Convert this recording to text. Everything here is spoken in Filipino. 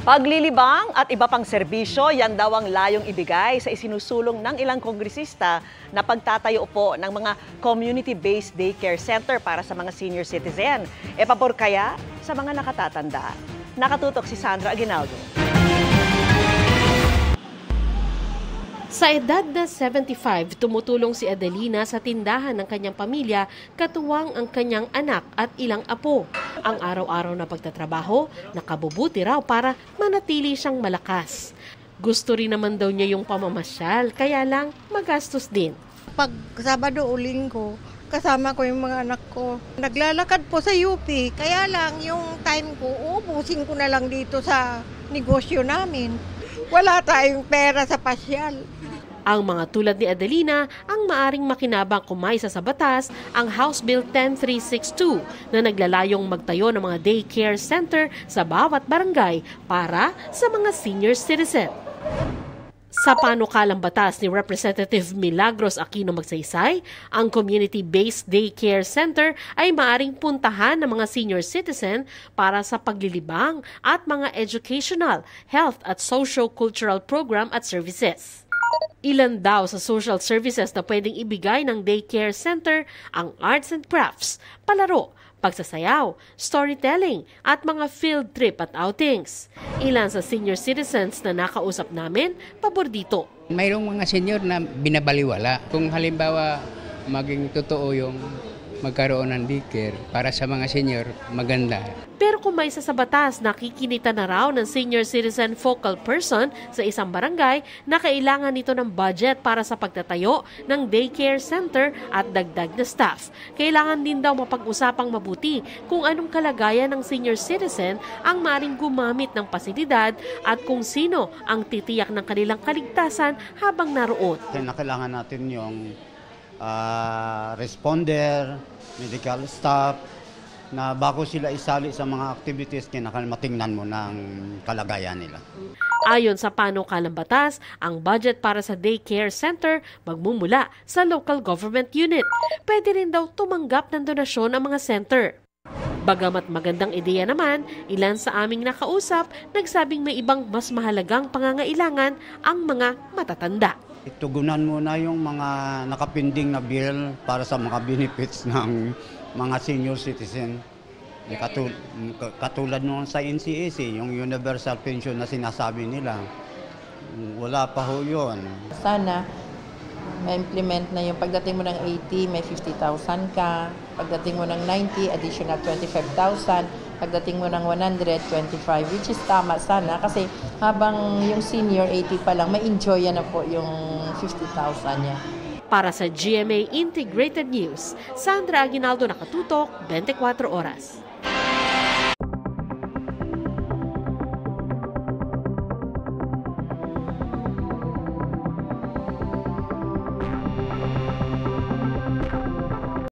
Paglilibang at iba pang serbisyo, yan daw ang layong ibigay sa isinusulong ng ilang kongresista na pagtatayo po ng mga community-based daycare center para sa mga senior citizen. E pabor kaya sa mga nakatatanda? Nakatutok si Sandra Aguinaldo. Sa edad na 75, tumutulong si Adelina sa tindahan ng kanyang pamilya, katuwang ang kanyang anak at ilang apo. Ang araw-araw na pagtatrabaho, nakabubuti raw para manatili siyang malakas. Gusto rin naman daw niya yung pamamasyal, kaya lang magastos din. Pag Sabado o Linggo, kasama ko yung mga anak ko. Naglalakad po sa UP, kaya lang yung time ko, ubusin ko na lang dito sa negosyo namin. Wala tayong pera sa pasyal. Ang mga tulad ni Adelina ang maaring makinabang kumaysa sa batas ang House Bill 10362 na naglalayong magtayo ng mga daycare center sa bawat barangay para sa mga senior citizen. Sa panukalang batas ni Representative Milagros Aquino Magsaysay, ang community-based daycare center ay maaring puntahan ng mga senior citizen para sa paglilibang at mga educational, health at socio-cultural program at services. Ilan daw sa social services na pwedeng ibigay ng daycare center ang arts and crafts, palaro, pagsasayaw, storytelling at mga field trip at outings. Ilan sa senior citizens na nakausap namin, pabor dito. Mayroong mga senior na binabaliwala. Kung halimbawa maging totoo yung magkaroon ng daycare para sa mga senior, maganda. Pero kung may sa batas, nakikinita na raw ng senior citizen focal person sa isang barangay na kailangan nito ng budget para sa pagtatayo ng daycare center at dagdag na staff. Kailangan din daw mapag-usapang mabuti kung anong kalagayan ng senior citizen ang maring gumamit ng pasilidad at kung sino ang titiyak ng kanilang kaligtasan habang naroon. Kailangan natin yung responder, medical staff, na bago sila isali sa mga activities, kinakailangan matingnan mo ng kalagayan nila. Ayon sa panukalang batas, ang budget para sa daycare center magmumula sa local government unit. Pwede rin daw tumanggap ng donasyon ang mga center. Bagamat magandang ideya naman, ilan sa aming nakausap nagsabing may ibang mas mahalagang pangangailangan ang mga matatanda. Itugunan muna yung mga nakapinding na bill para sa mga benefits ng mga senior citizen. Katulad nung sa NCAC, yung universal pension na sinasabi nila, wala pa ho yun. Sana ma-implement na yung pagdating mo ng 80, may 50,000 ka. Pagdating mo ng 90, additional 25,000. Pagdating mo ng 125, which is tama sana. Kasi habang yung senior 80 pa lang, may enjoy na po yung 50,000 niya. Para sa GMA Integrated News, Sandra Aguinaldo, nakatutok, 24 oras.